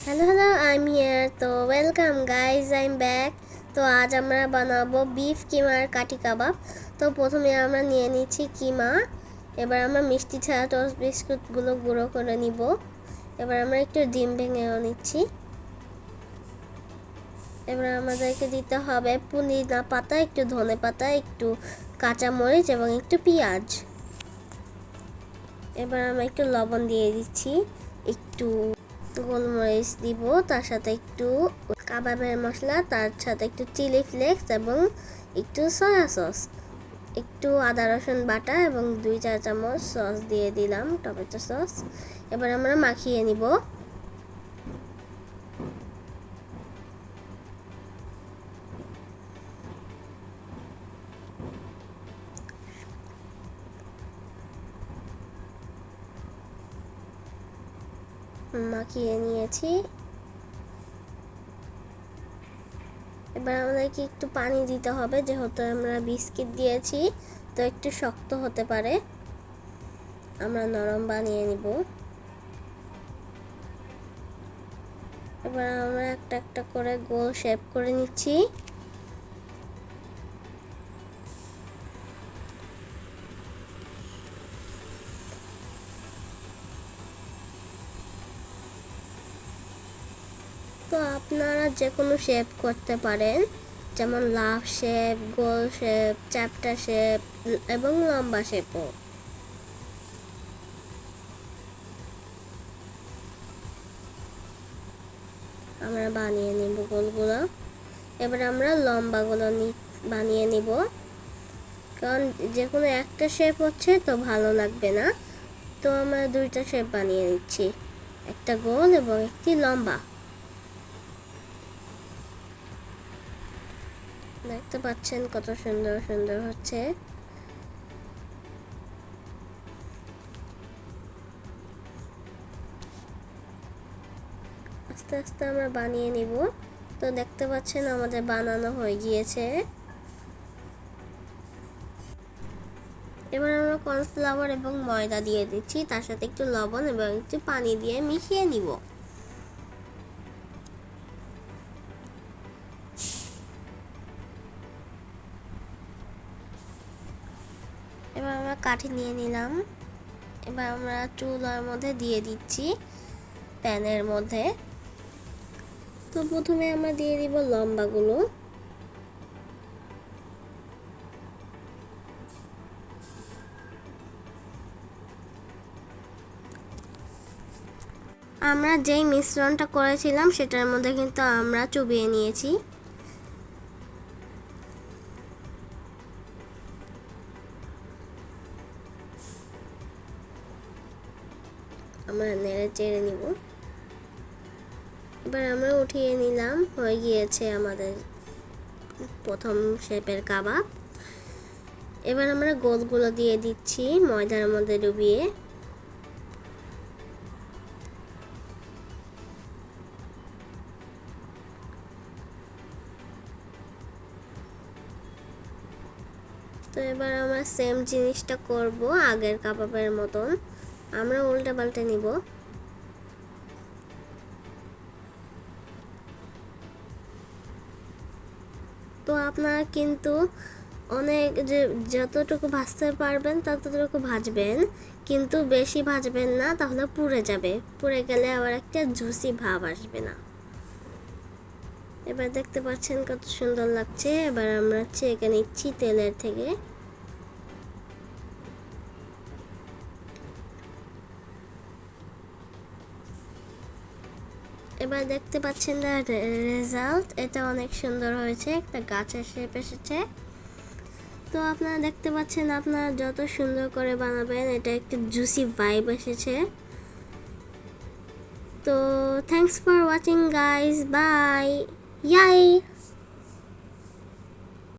Hello, I am here. তো welcome guys, I am back. তো আজ আমরা বানাবো বিফ কিমার কাঠি কাবাব। তো প্রথমে আমরা নিয়ে নিচ্ছি কিমা। এবার আমরা মিষ্টি ছাড়া টোস্ট বিস্কুটগুলো গুঁড়ো করে নিব। এবার আমরা একটু ডিম ভেঙেও নিচ্ছি। এবার আমাদেরকে দিতে হবে পুদিনা পাতা, একটু ধনে পাতা, একটু কাঁচামরিচ এবং একটু পেঁয়াজ। এবার আমরা একটু লবণ দিয়ে দিচ্ছি, একটু গোলমরিচ দিব, তার সাথে একটু কাবাবের মশলা, তার সাথে একটু চিলি ফ্লেক্স এবং একটু সয়া সস, একটু আদা রসুন বাটা এবং 2-4 চামচ সস দিয়ে দিলাম, টমেটো সস। এবার আমরা মাখিয়ে নিব। মাখিয়ে নিয়েছি। এবার আমাদেরকে একটু পানি দিতে হবে, যেহেতু আমরা বিস্কিট দিয়েছি তো একটু শক্ত হতে পারে। আমরা নরম বানিয়ে নিব। এবার আমরা একটা একটা করে গোল শেপ করে নিচ্ছি। তো আপনারা যে কোনো শেপ করতে পারেন, যেমন লাভ শেপ, গোল শেপ, চ্যাপ্টা শেপ এবং লম্বা শেপও। আমরা বানিয়ে নিব গোলগুলো। এবার আমরা লম্বাগুলো বানিয়ে নিব, কারণ যে কোনো একটা শেপ হচ্ছে তো ভালো লাগবে না। তো আমরা 2টা শেপ বানিয়ে নিচ্ছি, একটা গোল এবং একটি লম্বা। দেখতে পাচ্ছেন কত সুন্দর সুন্দর হচ্ছে। আস্তে আস্তে আমরা বানিয়ে নিব। তো দেখতে পাচ্ছেন আমাদের বানানো হয়ে গিয়েছে। এবার আমরা কর্নফ্লাওয়ার এবং ময়দা দিয়ে দিচ্ছি, তার সাথে একটু লবণ এবং একটু পানি দিয়ে মিশিয়ে নিব। এবার আমরা কাঠি নিয়ে নিলাম। এবার আমরা চুলার মধ্যে দিয়ে দিচ্ছি, প্যানের মধ্যে। তো প্রথমে আমরা দিয়ে দিব লম্বাগুলো। আমরা যেই মিশ্রণটা করেছিলাম সেটার মধ্যে কিন্তু আমরা চুবিয়ে নিয়েছি। আমরা নেড়ে চেড়ে নিব। এবার আমরা উঠিয়ে নিলাম, হয়ে গিয়েছে আমাদের প্রথম শেপের কাবাব। এবার আমরা গোলগুলো দিয়ে দিচ্ছি ময়দার মধ্যে ডুবিয়ে। তো এবার আমরা সেম জিনিসটা করব আগের কাবাবের মতন। আমরা উল্টে পাল্টে নিব। তো আপনারা কিন্তু অনেক যতটুকু ভাজতে পারবেন ততটুকু ভাজবেন, কিন্তু বেশি ভাজবেন না, তাহলে পুড়ে যাবে। পুড়ে গেলে আবার একটা জুসি ভাব আসবে না। এবার দেখতে পাচ্ছেন কত সুন্দর লাগছে। এবার আমরা ছেঁকে নিচ্ছি তেলের থেকে। এবার দেখতে পাচ্ছেন রেজাল্ট, এটা অনেক সুন্দর হয়েছে, একটা গাছের শেপ এসেছে। তো আপনারা দেখতে পাচ্ছেন, আপনারা যত সুন্দর করে বানাবেন এটা একটা জুসি ভাইব এসেছে। তো thanks for watching guys, bye, ইয়াই।